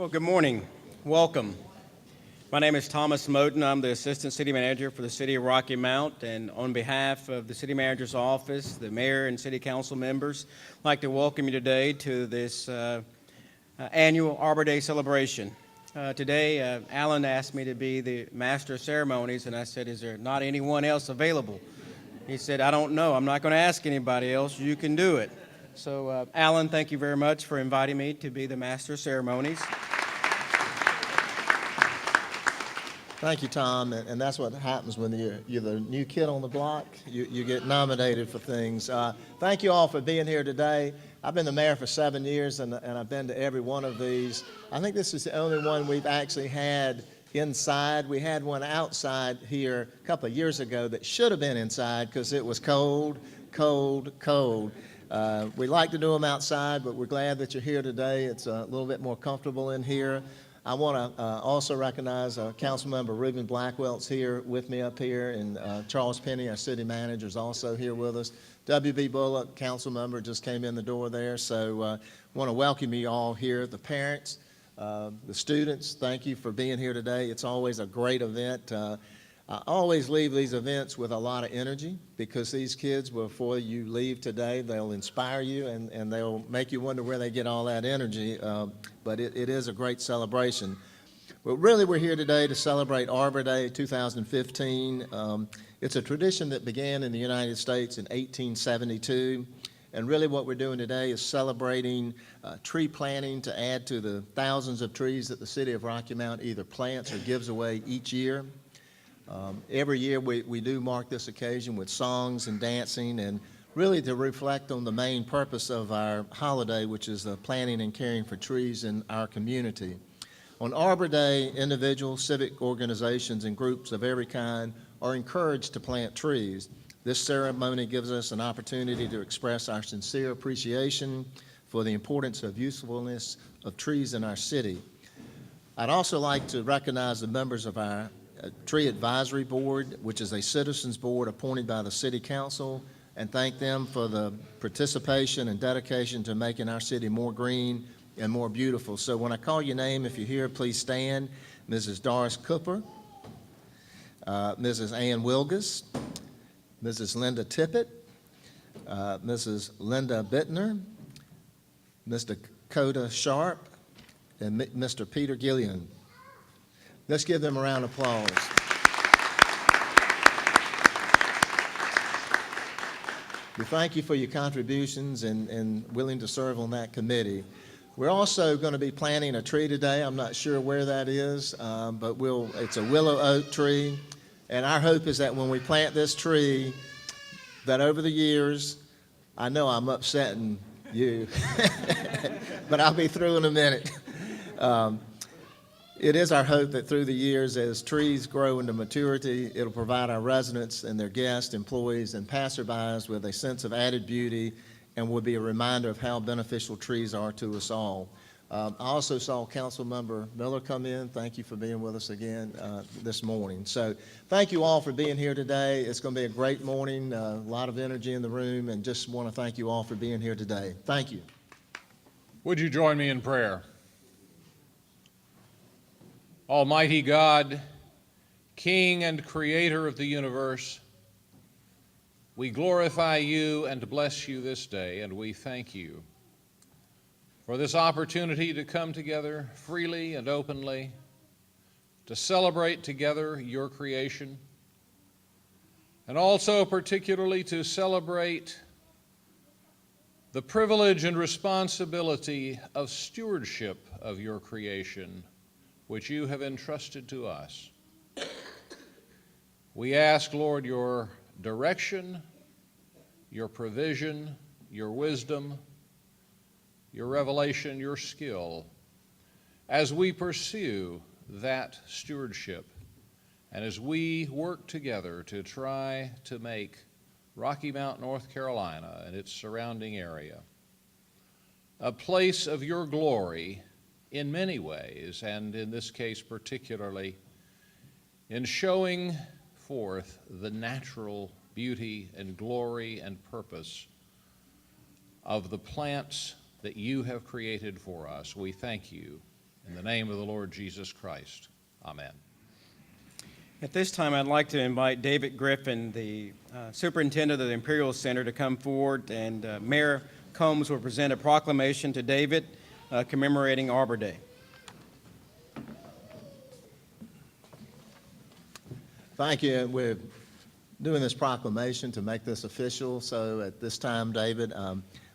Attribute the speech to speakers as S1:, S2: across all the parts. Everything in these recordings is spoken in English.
S1: Well, good morning. Welcome. My name is Thomas Moten. I'm the Assistant City Manager for the City of Rocky Mount, and on behalf of the City Manager's Office, the Mayor and City Council members, I'd like to welcome you today to this annual Arbor Day celebration. Today, Alan asked me to be the Master of Ceremonies, and I said, is there not anyone else available? He said, I don't know. I'm not going to ask anybody else. You can do it. So, Alan, thank you very much for inviting me to be the Master of Ceremonies.
S2: Thank you, Tom, and that's what happens when you're the new kid on the block. You get nominated for things. Thank you all for being here today. I've been the mayor for 7 years, and I've been to every one of these. I think this is the only one we've actually had inside. We had one outside here a couple of years ago that should have been inside because it was cold, cold, cold. We like to do them outside, but we're glad that you're here today. It's a little bit more comfortable in here. I want to also recognize Councilmember Reuben Blackwell's here with me up here, and Charles Penny, our city manager, is also here with us. W.B. Bullock, council member, just came in the door there. So I want to welcome you all here. The parents, the students, thank you for being here today. It's always a great event. I always leave these events with a lot of energy because these kids, before you leave today, they'll inspire you and they'll make you wonder where they get all that energy. But it is a great celebration. But really, we're here today to celebrate Arbor Day 2015. It's a tradition that began in the United States in 1872. And really what we're doing today is celebrating tree planting to add to the thousands of trees that the city of Rocky Mount either plants or gives away each year. Every year we do mark this occasion with songs and dancing, and really to reflect on the main purpose of our holiday, which is the planting and caring for trees in our community. On Arbor Day, individuals, civic organizations, and groups of every kind are encouraged to plant trees. This ceremony gives us an opportunity to express our sincere appreciation for the importance of usefulness of trees in our city. I'd also like to recognize the members of our Tree Advisory Board, which is a citizens board appointed by the City Council, and thank them for the participation and dedication to making our city more green and more beautiful. So when I call your name, if you're here, please stand. Mrs. Doris Cooper, Mrs. Ann Wilgus, Mrs. Linda Tippett, Mrs. Linda Bittner, Mr. Coda Sharp, and Mr. Peter Gillian. Let's give them a round of applause. We thank you for your contributions and willing to serve on that committee. We're also going to be planting a tree today. I'm not sure where that is, but it's a willow oak tree. And our hope is that when we plant this tree, that over the years, I know I'm upsetting you, but I'll be through in a minute. It is our hope that through the years, as trees grow into maturity, it'll provide our residents and their guests, employees, and passerbys with a sense of added beauty and will be a reminder of how beneficial trees are to us all. I also saw Councilmember Miller come in. Thank you for being with us again this morning. So thank you all for being here today. It's going to be a great morning, a lot of energy in the room, and just want to thank you all for being here today. Thank you.
S3: Would you join me in prayer? Almighty God, King and Creator of the universe, we glorify you and bless you this day, and we thank you for this opportunity to come together freely and openly, to celebrate together your creation, and also particularly to celebrate the privilege and responsibility of stewardship of your creation, which you have entrusted to us. We ask, Lord, your direction, your provision, your wisdom, your revelation, your skill, as we pursue that stewardship and as we work together to try to make Rocky Mount, North Carolina and its surrounding area a place of your glory in many ways, and in this case particularly in showing forth the natural beauty and glory and purpose of the plants that you have created for us. We thank you In the name of the Lord Jesus Christ, amen.
S1: At this time, I'd like to invite David Griffin, the superintendent of the Imperial Center, to come forward, and Mayor Combs will present a proclamation to David commemorating Arbor Day.
S2: Thank you. We're doing this proclamation to make this official. So at this time, David,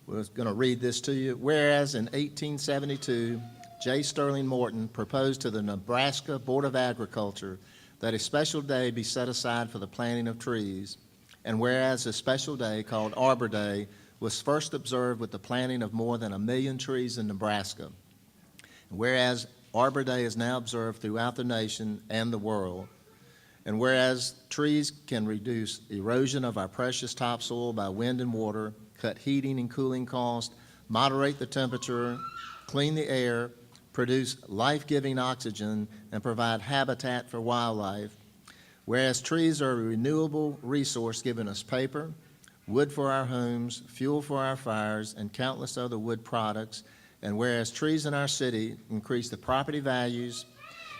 S2: we're going to read this to you. Whereas in 1872, J. Sterling Morton proposed to the Nebraska Board of Agriculture that a special day be set aside for the planting of trees, and whereas a special day called Arbor Day was first observed with the planting of more than 1 million trees in Nebraska, and whereas Arbor Day is now observed throughout the nation and the world, and whereas trees can reduce erosion of our precious topsoil by wind and water, cut heating and cooling costs, moderate the temperature, clean the air, produce life-giving oxygen, and provide habitat for wildlife. Whereas trees are a renewable resource giving us paper, wood for our homes, fuel for our fires, and countless other wood products, and whereas trees in our city increase the property values,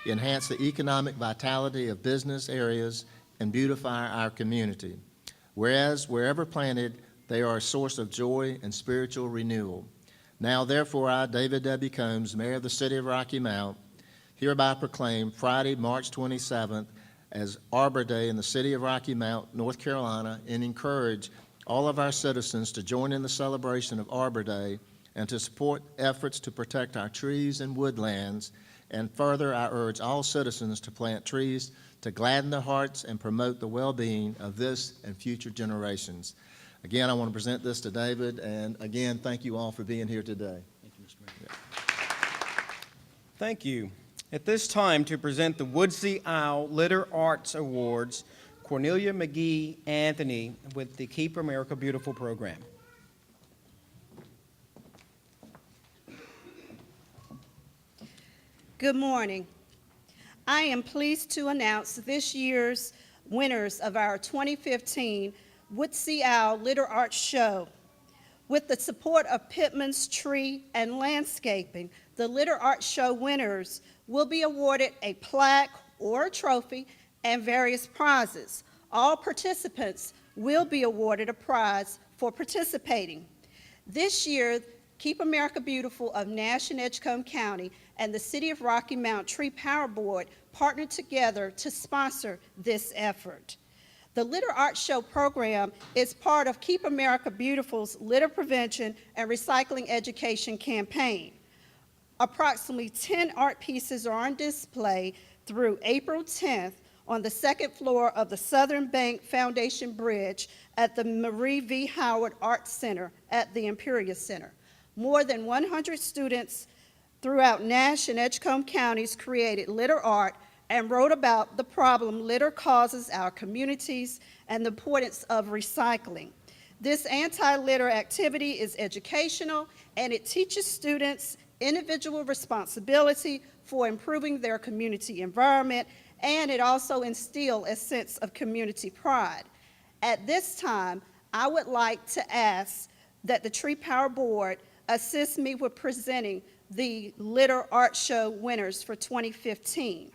S2: enhance the economic vitality of business areas, and beautify our community. Whereas wherever planted, they are a source of joy and spiritual renewal. Now, therefore, I, David W. Combs, Mayor of the City of Rocky Mount, hereby proclaim Friday, March 27th as Arbor Day in the City of Rocky Mount, North Carolina, and encourage all of our citizens to join in the celebration of Arbor Day and to support efforts to protect our trees and woodlands. And further, I urge all citizens to plant trees to gladden their hearts and promote the well-being of this and future generations. Again, I want to present this to David, and again, thank you all for being here today.
S1: Thank you, Mr. Mayor. Thank you. At this time, to present the Woodsy Owl Litter Arts Awards, Cornelia McGee Anthony with the Keep America Beautiful program.
S4: Good morning. I am pleased to announce this year's winners of our 2015 Woodsy Owl Litter Art Show. With the support of Pittman's Tree and Landscaping, the Litter Art Show winners will be awarded a plaque or a trophy and various prizes. All participants will be awarded a prize for participating. This year, Keep America Beautiful of Nash and Edgecombe County and the City of Rocky Mount Tree Power Board partnered together to sponsor this effort. The Litter Art Show program is part of Keep America Beautiful's litter prevention and recycling education campaign. Approximately 10 art pieces are on display through April 10th on the second floor of the Southern Bank Foundation Bridge at the Marie V. Howard Art Center at the Imperial Center. More than 100 students throughout Nash and Edgecombe counties created litter art and wrote about the problem litter causes our communities and the importance of recycling. This anti-litter activity is educational, and it teaches students individual responsibility for improving their community environment, and it also instills a sense of community pride. At this time, I would like to ask that the Tree Power Board assist me with presenting the Litter Art Show winners for 2015.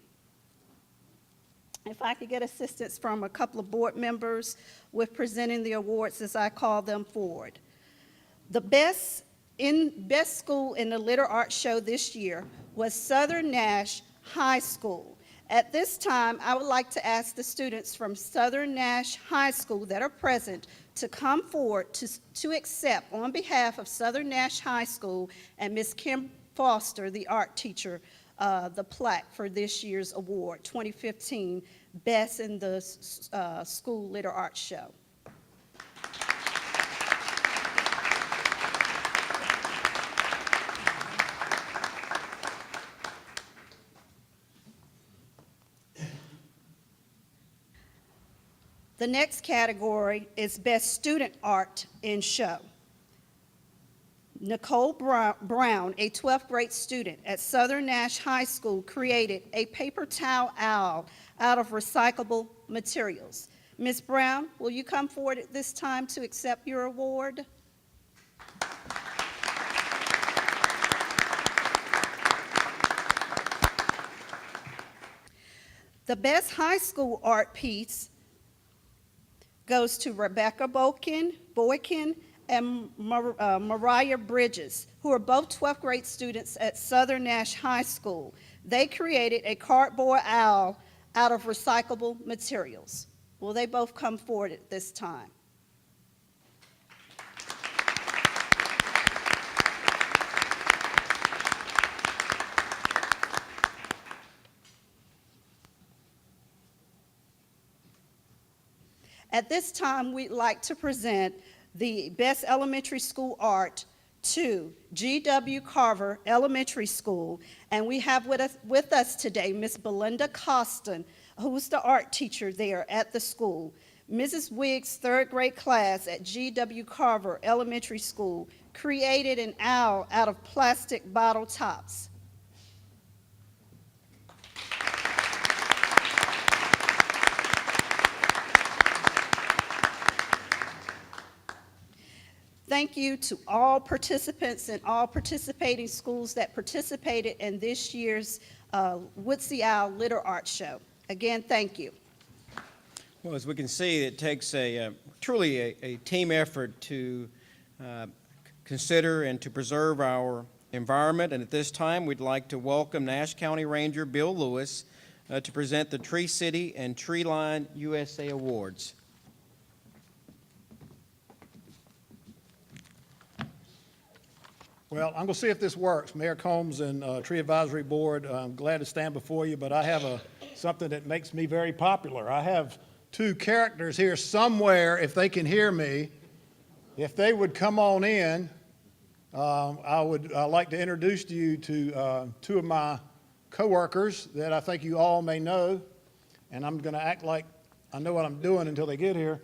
S4: If I could get assistance from a couple of board members with presenting the awards as I call them forward. The best school in the Litter Art Show this year was Southern Nash High School. At this time, I would like to ask the students from Southern Nash High School that are present to come forward to accept, on behalf of Southern Nash High School and Ms. Kim Foster, the art teacher, the plaque for this year's award, 2015, Best in the School Litter Art Show. The next category is Best Student Art in Show. Nicole Brown, a 12th grade student at Southern Nash High School, created a paper towel owl out of recyclable materials. Ms. Brown, will you come forward at this time to accept your award? The best high school art piece goes to Rebecca Boykin and Mariah Bridges, who are both 12th grade students at Southern Nash High School. They created a cardboard owl out of recyclable materials. Will they both come forward at this time? At this time, we'd like to present the Best Elementary School Art to G.W. Carver Elementary School, and we have with us today Miss Belinda Costin, who's the art teacher there at the school. Mrs. Wiggs' third grade class at G.W. Carver Elementary School created an owl out of plastic bottle tops. Thank you to all participants and all participating schools that participated in this year's Woodsey Owl Litter Art Show. Again, thank you.
S1: Well, as we can see, it takes truly a team effort to consider and to preserve our environment. And at this time, we'd like to welcome Nash County Ranger Bill Lewis to present the Tree City and Tree Line USA Awards.
S5: Well, I'm going to see if this works. Mayor Combs and Tree Advisory Board, I'm glad to stand before you, but I have something that makes me very popular. I have two characters here somewhere, if they can hear me. If they would come on in, I would like to introduce you to two of my coworkers that I think you all may know, and I'm going to act like I know what I'm doing until they get here.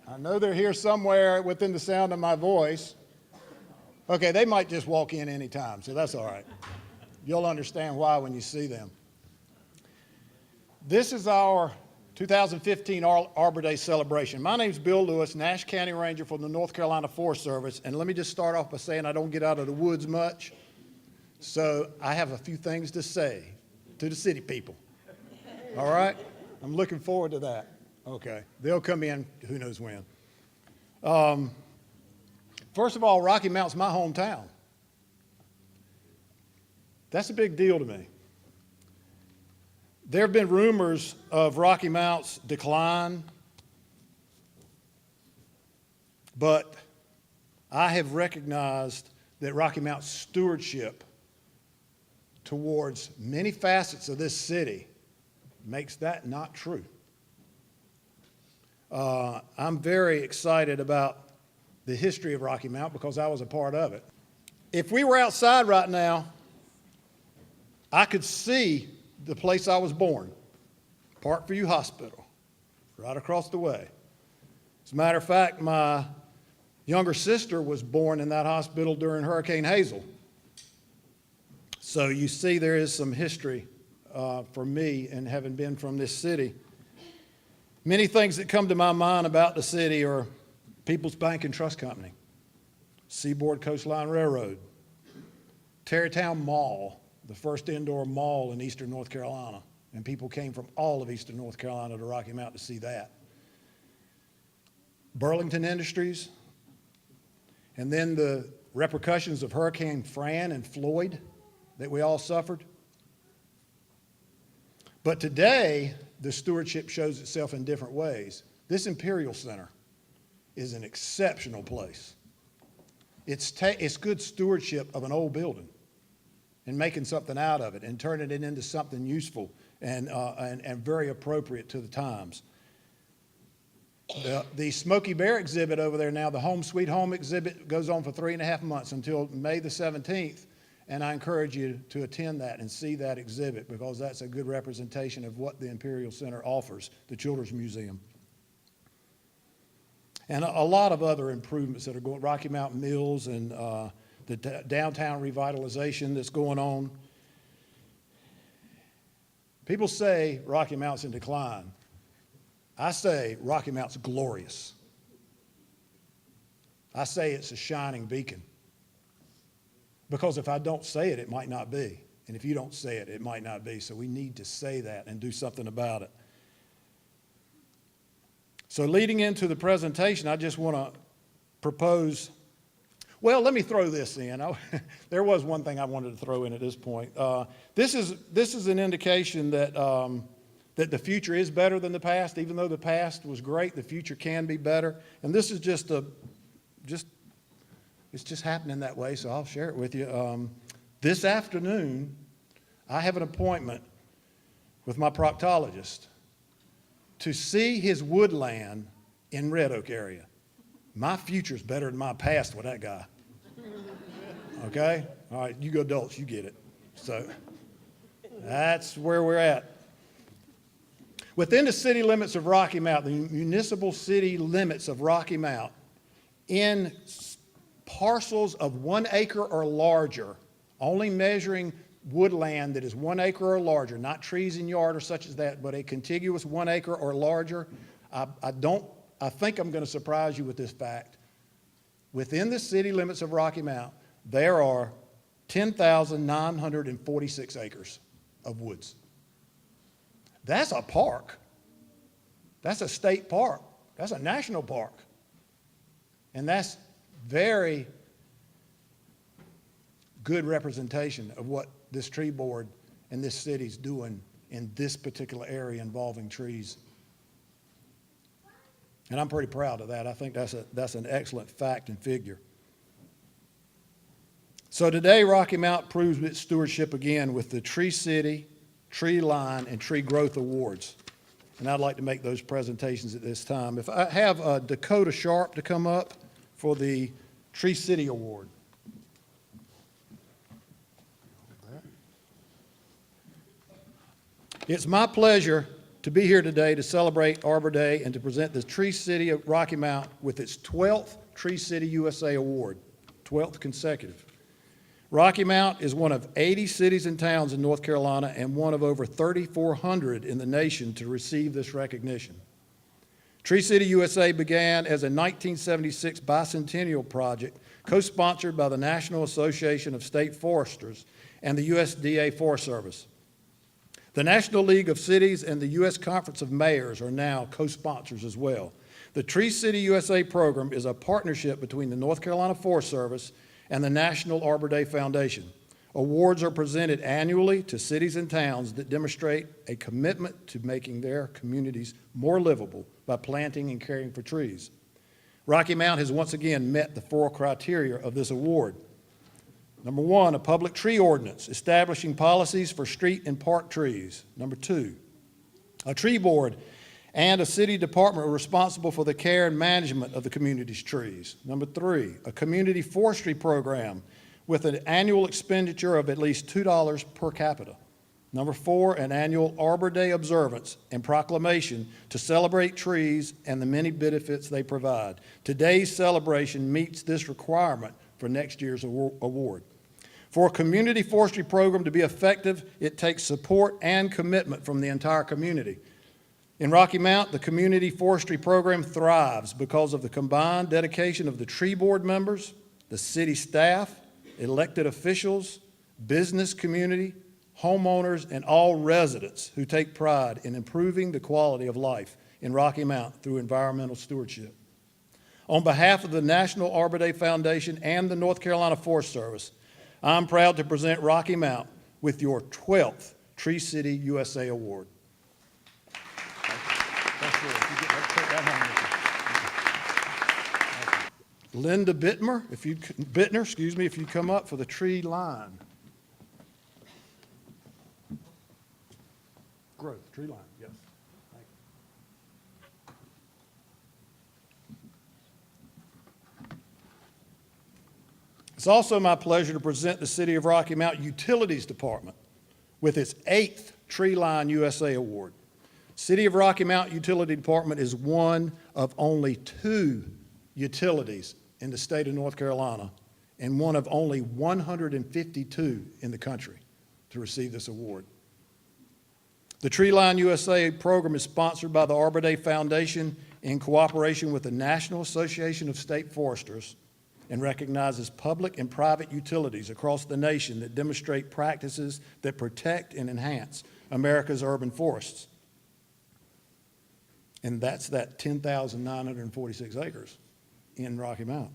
S5: I know they're here somewhere within the sound of my voice. Okay, they might just walk in any time, so that's all right. You'll understand why when you see them. This is our 2015 Arbor Day celebration. My name's Bill Lewis, Nash County Ranger for the North Carolina Forest Service, and let me just start off by saying I don't get out of the woods much, so I have a few things to say to the city people. All right? I'm looking forward to that. Okay, they'll come in who knows when. First of all, Rocky Mount's my hometown. That's a big deal to me. There have been rumors of Rocky Mount's decline, but I have recognized that Rocky Mount's stewardship towards many facets of this city makes that not true. I'm very excited about the history of Rocky Mount because I was a part of it. If we were outside right now, I could see the place I was born, Parkview Hospital, right across the way. As a matter of fact, my younger sister was born in that hospital during Hurricane Hazel. So you see there is some history for me and having been from this city. Many things that come to my mind about the city are People's Bank and Trust Company, Seaboard Coastline Railroad, Tarrytown Mall, the first indoor mall in eastern North Carolina, and people came from all of eastern North Carolina to Rocky Mount to see that. Burlington Industries, and then the repercussions of Hurricane Fran and Floyd that we all suffered. But today, the stewardship shows itself in different ways. This Imperial Center is an exceptional place. It's good stewardship of an old building and making something out of it and turning it into something useful and very appropriate to the times. The Smokey Bear exhibit over there now, the Home Sweet Home exhibit, goes on for 3.5 months until May the 17th. And I encourage you to attend that and see that exhibit because that's a good representation of what the Imperial Center offers, the Children's Museum. And a lot of other improvements that are going, Rocky Mountain Mills and the downtown revitalization that's going on. People say Rocky Mount's in decline. I say Rocky Mount's glorious. I say it's a shining beacon. Because if I don't say it, it might not be. And if you don't say it, it might not be. So we need to say that and do something about it. So leading into the presentation, I just want to propose, well, let me throw this in. There was one thing I wanted to throw in at this point. This is an indication that, that the future is better than the past. Even though the past was great, the future can be better. And this is it's just happening that way, so I'll share it with you. This afternoon, I have an appointment with my proctologist to see his woodland in Red Oak area. My future's better than my past with that guy. Okay? All right, you adults, you get it. So that's where we're at. Within the city limits of Rocky Mount, the municipal city limits of Rocky Mount, in parcels of 1 acre or larger, only measuring woodland that is 1 acre or larger, not trees in yard or such as that, but a contiguous 1 acre or larger. I think I'm going to surprise you with this fact. Within the city limits of Rocky Mount, there are 10,946 acres of woods. That's a park. That's a state park. That's a national park. And that's very good representation of what this tree board and this city's doing in this particular area involving trees. And I'm pretty proud of that. I think that's an excellent fact and figure. So today, Rocky Mount proves its stewardship again with the Tree City, Tree Line, and Tree Growth Awards. And I'd like to make those presentations at this time. If I have Dakota Sharp to come up for the Tree City Award. It's my pleasure to be here today to celebrate Arbor Day and to present the Tree City of Rocky Mount with its 12th Tree City USA Award, 12th consecutive. Rocky Mount is one of 80 cities and towns in North Carolina and one of over 3,400 in the nation to receive this recognition. Tree City USA began as a 1976 bicentennial project co-sponsored by the National Association of State Foresters and the USDA Forest Service. The National League of Cities and the U.S. Conference of Mayors are now co-sponsors as well. The Tree City USA program is a partnership between the North Carolina Forest Service and the National Arbor Day Foundation. Awards are presented annually to cities and towns that demonstrate a commitment to making their communities more livable by planting and caring for trees. Rocky Mount has once again met the 4 criteria of this award. Number 1, a public tree ordinance establishing policies for street and park trees. Number 2, a tree board and a city department are responsible for the care and management of the community's trees. Number 3, a community forestry program with an annual expenditure of at least $2 per capita. Number 4, an annual Arbor Day observance and proclamation to celebrate trees and the many benefits they provide. Today's celebration meets this requirement for next year's award. For a community forestry program to be effective, it takes support and commitment from the entire community. In Rocky Mount, the community forestry program thrives because of the combined dedication of the tree board members, the city staff, elected officials, business community, homeowners, and all residents who take pride in improving the quality of life in Rocky Mount through environmental stewardship. On behalf of the National Arbor Day Foundation and the North Carolina Forest Service, I'm proud to present Rocky Mount with your 12th Tree City USA Award. Linda Bittner, if you'd come up for the Tree Line. Growth, Tree Line, yes. Thank you. It's also my pleasure to present the City of Rocky Mount Utilities Department with its 8th Tree Line USA Award. City of Rocky Mount Utility Department is one of only 2 utilities in the state of North Carolina and one of only 152 in the country to receive this award. The Tree Line USA program is sponsored by the Arbor Day Foundation in cooperation with the National Association of State Foresters, and recognizes public and private utilities across the nation that demonstrate practices that protect and enhance America's urban forests. And that's that 10,946 acres in Rocky Mount.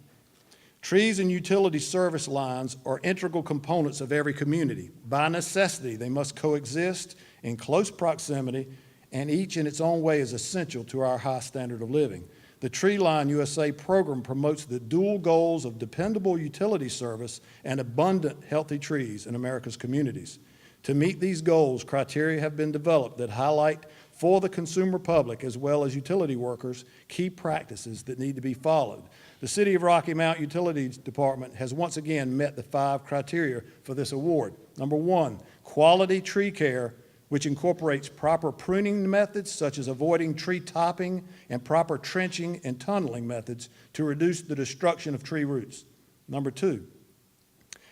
S5: Trees and utility service lines are integral components of every community. By necessity, they must coexist in close proximity, and each in its own way is essential to our high standard of living. The Tree Line USA program promotes the dual goals of dependable utility service and abundant healthy trees in America's communities. To meet these goals, criteria have been developed that highlight for the consumer public as well as utility workers key practices that need to be followed. The City of Rocky Mount Utilities Department has once again met the 5 criteria for this award. Number 1, quality tree care, which incorporates proper pruning methods such as avoiding tree topping and proper trenching and tunneling methods to reduce the destruction of tree roots. Number 2,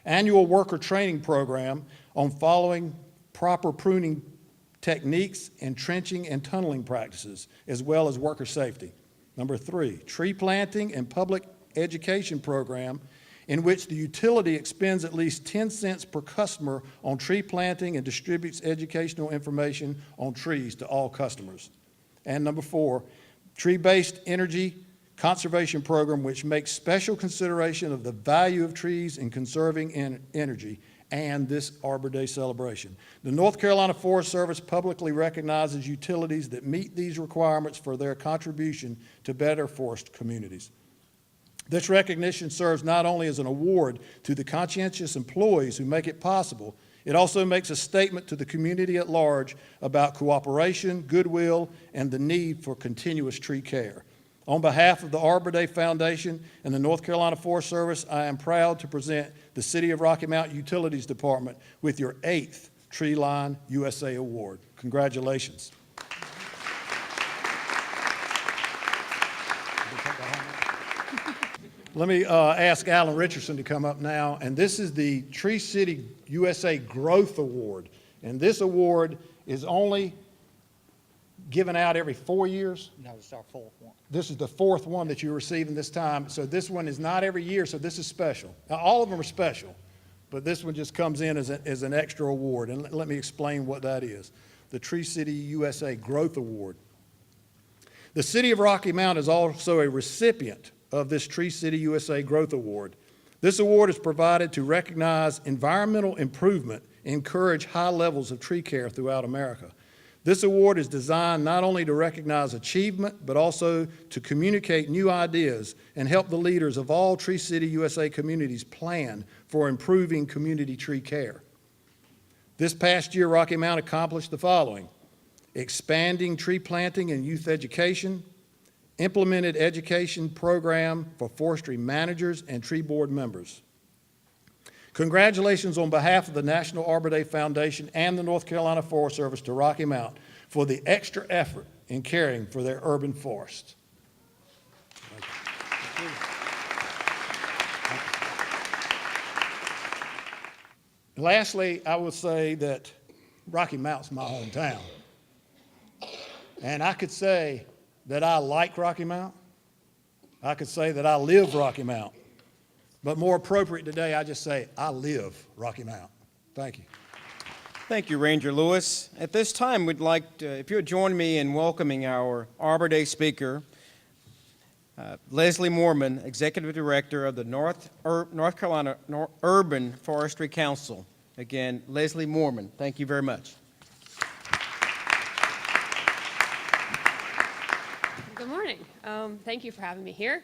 S5: annual worker training program on following proper pruning techniques and trenching and tunneling practices, as well as worker safety. Number 3, tree planting and public education program in which the utility expends at least 10 cents per customer on tree planting and distributes educational information on trees to all customers. And number 4, tree-based energy conservation program which makes special consideration of the value of trees in conserving energy and this Arbor Day celebration. The North Carolina Forest Service publicly recognizes utilities that meet these requirements for their contribution to better forest communities. This recognition serves not only as an award to the conscientious employees who make it possible, it also makes a statement to the community at large about cooperation, goodwill, and the need for continuous tree care. On behalf of the Arbor Day Foundation and the North Carolina Forest Service, I am proud to present the City of Rocky Mount Utilities Department with your 8th Tree Line USA Award. Congratulations. Let me ask Alan Richardson to come up now, and this is the Tree City USA Growth Award. And this award is only given out every 4 years.
S6: No, it's our 4th one.
S5: This is the 4th one that you're receiving this time. So this one is not every year, so this is special. Now, all of them are special, but this one just comes in as an extra award. And let me explain what that is. The Tree City USA Growth Award. The City of Rocky Mount is also a recipient of this Tree City USA Growth Award. This award is provided to recognize environmental improvement and encourage high levels of tree care throughout America. This award is designed not only to recognize achievement, but also to communicate new ideas and help the leaders of all Tree City USA communities plan for improving community tree care. This past year, Rocky Mount accomplished the following: expanding tree planting and youth education, implemented education program for forestry managers and tree board members. Congratulations on behalf of the National Arbor Day Foundation and the North Carolina Forest Service to Rocky Mount for the extra effort in caring for their urban forests. Lastly, I will say that Rocky Mount's my hometown. And I could say that I like Rocky Mount. I could say that I live Rocky Mount. But more appropriate today, I just say, I live Rocky Mount. Thank you.
S1: Thank you, Ranger Lewis. At this time, we'd like to, if you would join me in welcoming our Arbor Day speaker, Leslie Moorman, Executive Director of the North Carolina Urban Forestry Council. Again, Leslie Moorman, thank you very much.
S7: Good morning. Thank you for having me here.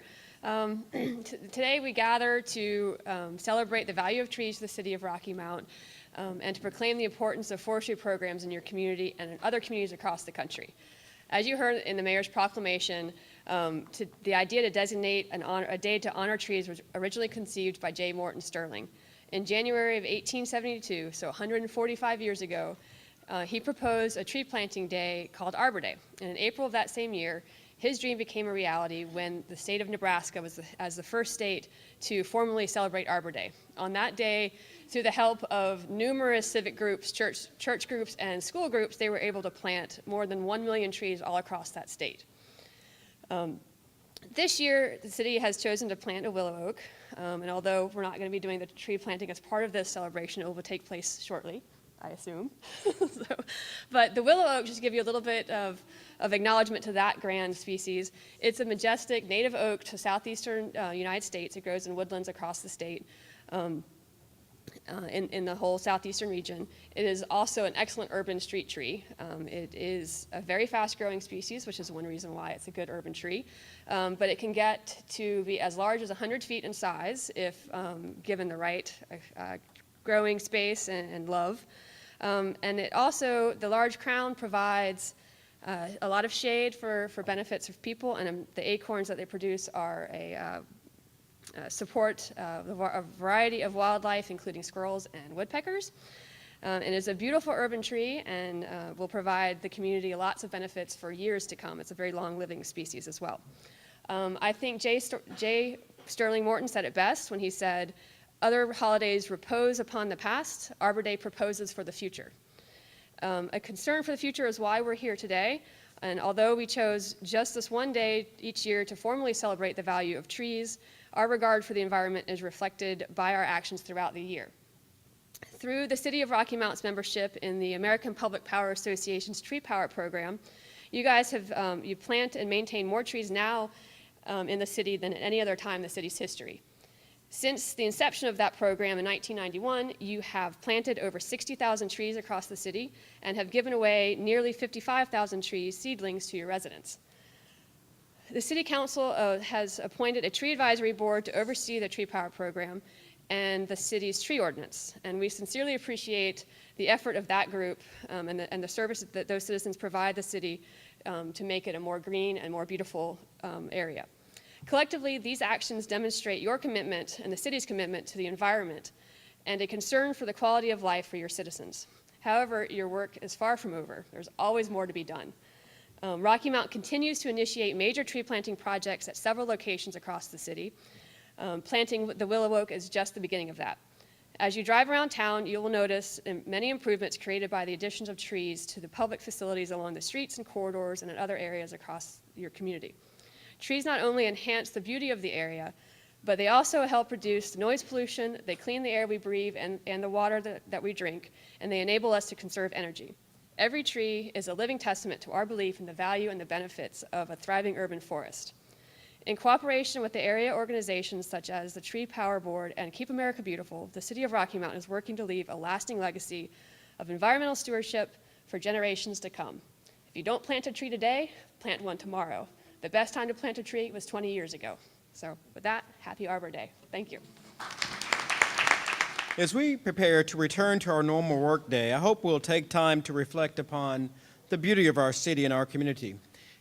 S7: Today we gather to celebrate the value of trees to the city of Rocky Mount and to proclaim the importance of forestry programs in your community and in other communities across the country. As you heard in the mayor's proclamation, the idea to designate a day to honor trees was originally conceived by J. Morton Sterling. In January of 1872, so 145 years ago, he proposed a tree planting day called Arbor Day. And in April of that same year, his dream became a reality when the state of Nebraska was as the first state to formally celebrate Arbor Day. On that day, through the help of numerous civic groups, church groups, and school groups, they were able to plant more than 1 million trees all across that state. This year, the city has chosen to plant a willow oak, and although we're not going to be doing the tree planting as part of this celebration, it will take place shortly, I assume. But the willow oak, just to give you a little bit of acknowledgement to that grand species, it's a majestic native oak to southeastern United States. It grows in woodlands across the state. In the whole southeastern region. It is also an excellent urban street tree. It is a very fast-growing species, which is one reason why it's a good urban tree. But it can get to be as large as 100 feet in size if given the right growing space and love. And it also, the large crown provides a lot of shade for benefits of people, and the acorns that they produce are support a variety of wildlife, including squirrels and woodpeckers. And it's a beautiful urban tree and will provide the community lots of benefits for years to come. It's a very long-living species as well. I think J. Sterling Morton said it best when he said, "Other holidays repose upon the past. Arbor Day proposes for the future." A concern for the future is why we're here today. And although we chose just this one day each year to formally celebrate the value of trees, our regard for the environment is reflected by our actions throughout the year. Through the City of Rocky Mount's membership in the American Public Power Association's Tree Power Program, you guys have, you plant and maintain more trees now in the city than at any other time in the city's history. Since the inception of that program in 1991, you have planted over 60,000 trees across the city and have given away nearly 55,000 trees seedlings to your residents. The City Council has appointed a tree advisory board to oversee the tree power program and the city's tree ordinance, and we sincerely appreciate the effort of that group and the service that those citizens provide the city to make it a more green and more beautiful area. Collectively, these actions demonstrate your commitment and the city's commitment to the environment and a concern for the quality of life for your citizens. However, your work is far from over. There's always more to be done. Rocky Mount continues to initiate major tree planting projects at several locations across the city. Planting the willow oak is just the beginning of that. As you drive around town, you will notice many improvements created by the additions of trees to the public facilities along the streets and corridors and in other areas across your community. Trees not only enhance the beauty of the area, but they also help reduce noise pollution, they clean the air we breathe and the water that we drink, and they enable us to conserve energy. Every tree is a living testament to our belief in the value and the benefits of a thriving urban forest. In cooperation with the area organizations such as the Tree Power Board and Keep America Beautiful, the City of Rocky Mount is working to leave a lasting legacy of environmental stewardship for generations to come. If you don't plant a tree today, plant one tomorrow. The best time to plant a tree was 20 years ago. So with that, happy Arbor Day. Thank you.
S1: As we prepare to return to our normal workday, I hope we'll take time to reflect upon the beauty of our city and our community,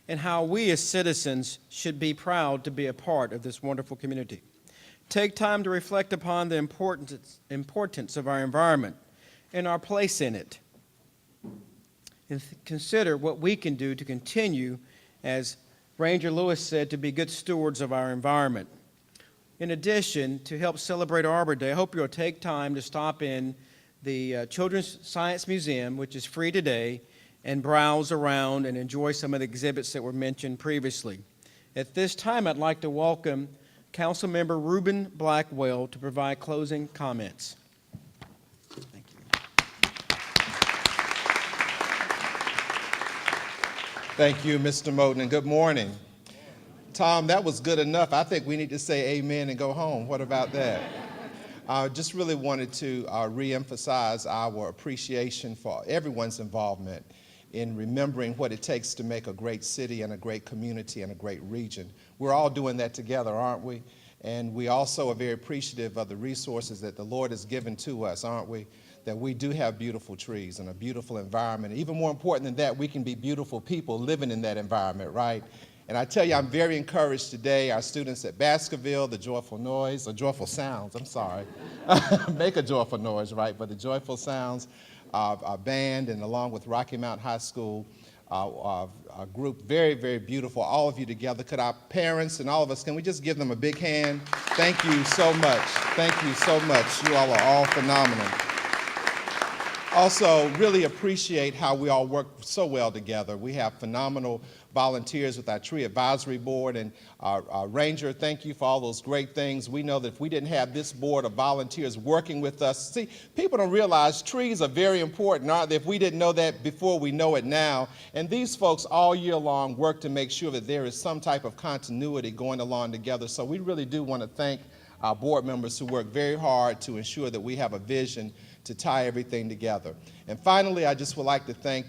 S1: and how we as citizens should be proud to be a part of this wonderful community. Take time to reflect upon the importance of our environment and our place in it, and consider what we can do to continue, as Ranger Lewis said, to be good stewards of our environment. In addition, to help celebrate Arbor Day, I hope you'll take time to stop in the Children's Science Museum, which is free today, and browse around and enjoy some of the exhibits that were mentioned previously. At this time, I'd like to welcome Councilmember Reuben Blackwell to provide closing comments. Thank you.
S6: Thank you, Mr. Moten, and good morning. Tom, that was good enough. I think we need to say amen and go home. What about that? Just really wanted to reemphasize our appreciation for everyone's involvement in remembering what it takes to make a great city and a great community and a great region. We're all doing that together, aren't we? And we also are very appreciative of the resources that the Lord has given to us, aren't we? That we do have beautiful trees and a beautiful environment. Even more important than that, we can be beautiful people living in that environment, right? And I tell you, I'm very encouraged today. Our students at Baskerville, the Joyful Noise, or Joyful Sounds, I'm sorry. Make a joyful noise, right? But the Joyful Sounds, our band, and along with Rocky Mount High School, our group, very, very beautiful, all of you together. Could our parents and all of us, can we just give them a big hand? Thank you so much. Thank you so much. You all are all phenomenal. Also, really appreciate how we all work so well together. We have phenomenal volunteers with our tree advisory board, and our ranger, thank you for all those great things. We know that if we didn't have this board of volunteers working with us, see, people don't realize trees are very important, aren't they? If we didn't know that before, we know it now. And these folks all year long work to make sure that there is some type of continuity going along together. So we really do want to thank our board members who work very hard to ensure that we have a vision to tie everything together. And finally, I just would like to thank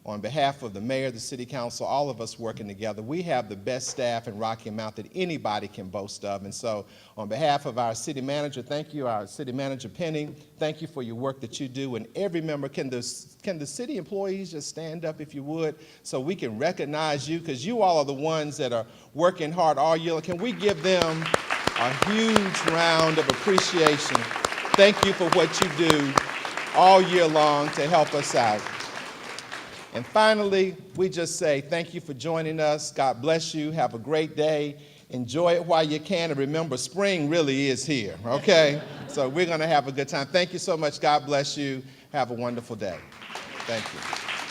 S6: on behalf of the mayor, the city council, all of us working together. We have the best staff in Rocky Mount that anybody can boast of. And so on behalf of our city manager, thank you, our city manager Penny, thank you for your work that you do. And every member, can the city employees just stand up if you would, so we can recognize you, because you all are the ones that are working hard all year. Can we give them a huge round of appreciation? Thank you for what you do all year long to help us out. And finally, we just say thank you for joining us. God bless you. Have a great day. Enjoy it while you can. And remember, spring really is here, okay? So we're going to have a good time. Thank you so much. God bless you. Have a wonderful day. Thank you.